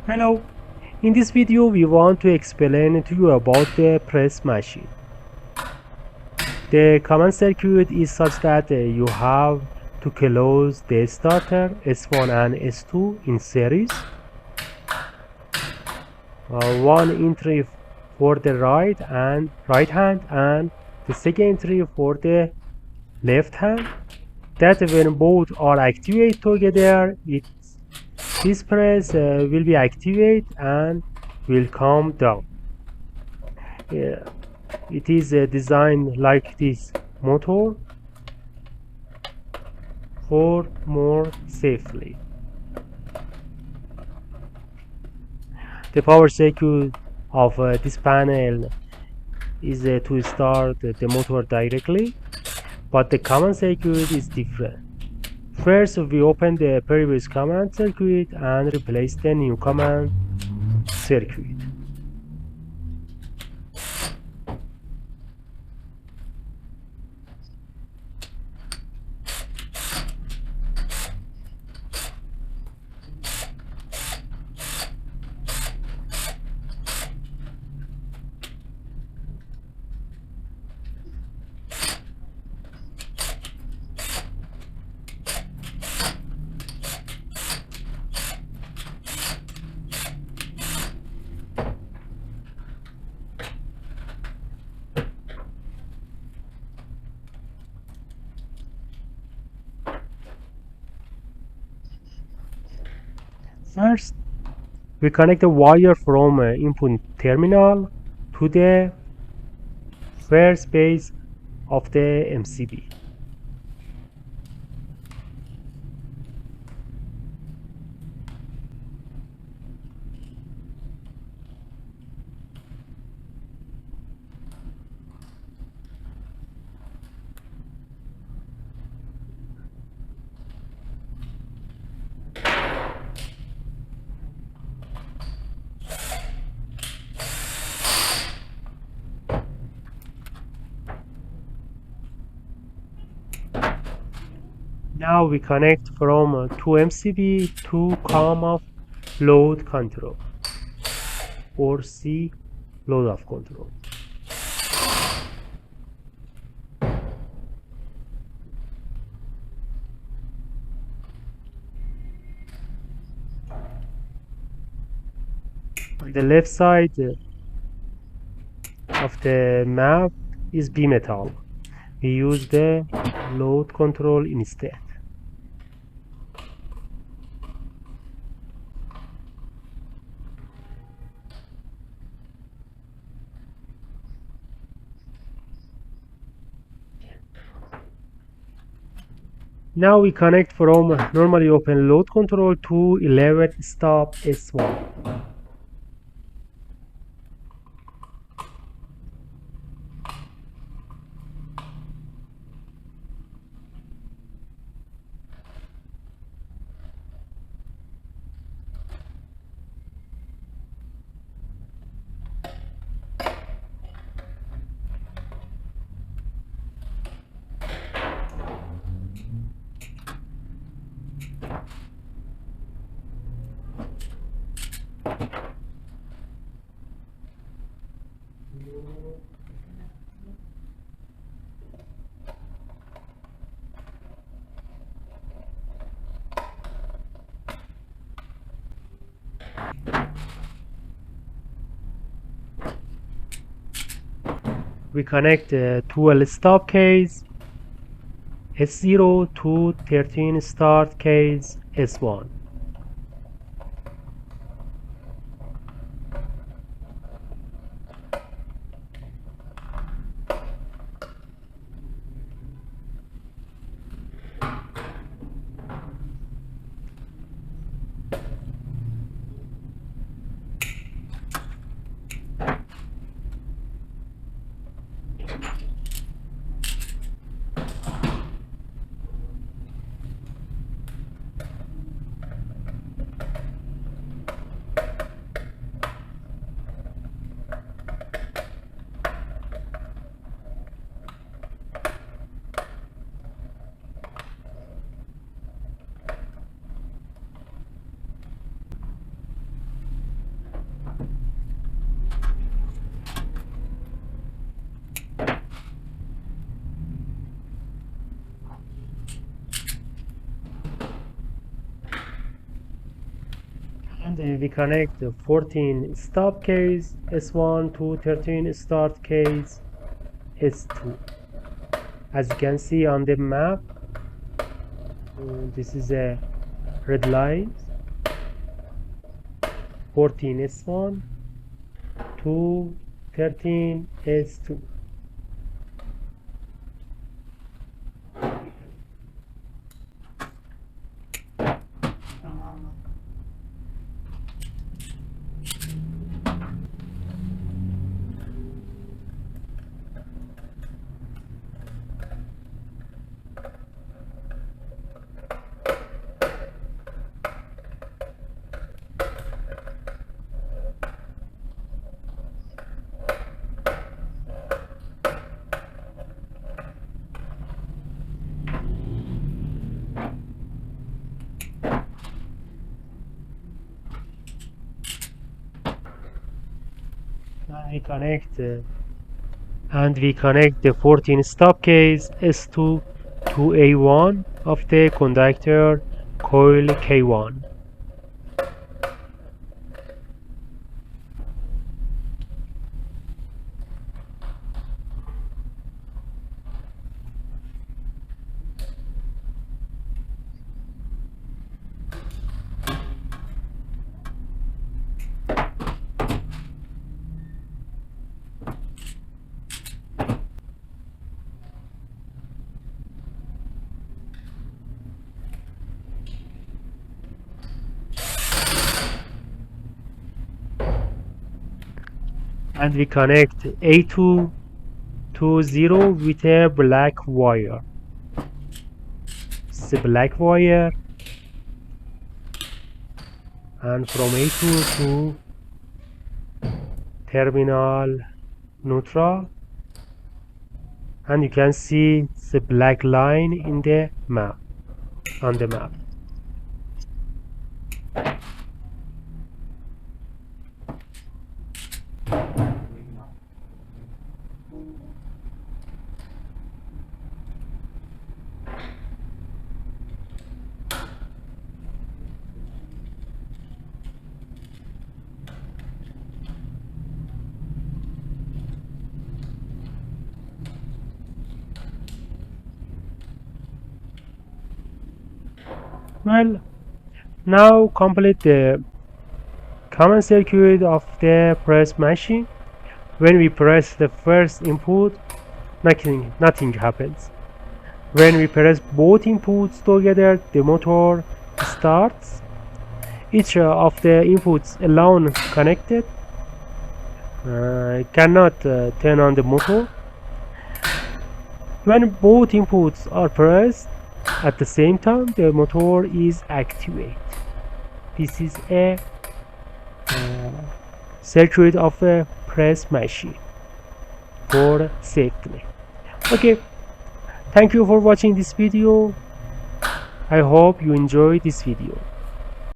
Hello, in this video we want to explain to you about the press machine. The command circuit is such that you have to close the starter S1 and S2 in series. One entry for the right hand and the second entry for the left hand. That when both are activated together, this press will be activated and will come down. It is designed like this motor for more safely. The power circuit of this panel is to start the motor directly, but the command circuit is different. First, we open the previous command circuit and replace the new command circuit. First, we connect the wire from input terminal to the first base of the MCB. Now we connect from to MCB to COM of load control or C load of control. The left side of the map is Bimetal. We use the load control instead. Now we connect from normally open load control to 11 stop S1. We connect 12 stop case S0 to 13 start case S1. And we connect the 14 stop case S1 to 13 start case S2. As you can see on the map, this is a red line, 14 S1 to 13 S2. And we connect the 14 stop case S2 to A1 of the conductor coil K1. And we connect A2 to 0 with a black wire. It's a black wire, and from A2 to terminal neutral, and you can see the black line in the map, on the map. Well, now complete the common circuit of the press machine. When we press the first input, nothing happens. When we press both inputs together, the motor starts. Each of the inputs alone connected cannot turn on the motor. When both inputs are pressed at the same time, the motor is activated. This is a circuit of a press machine for safety. Okay, thank you for watching this video. I hope you enjoyed this video.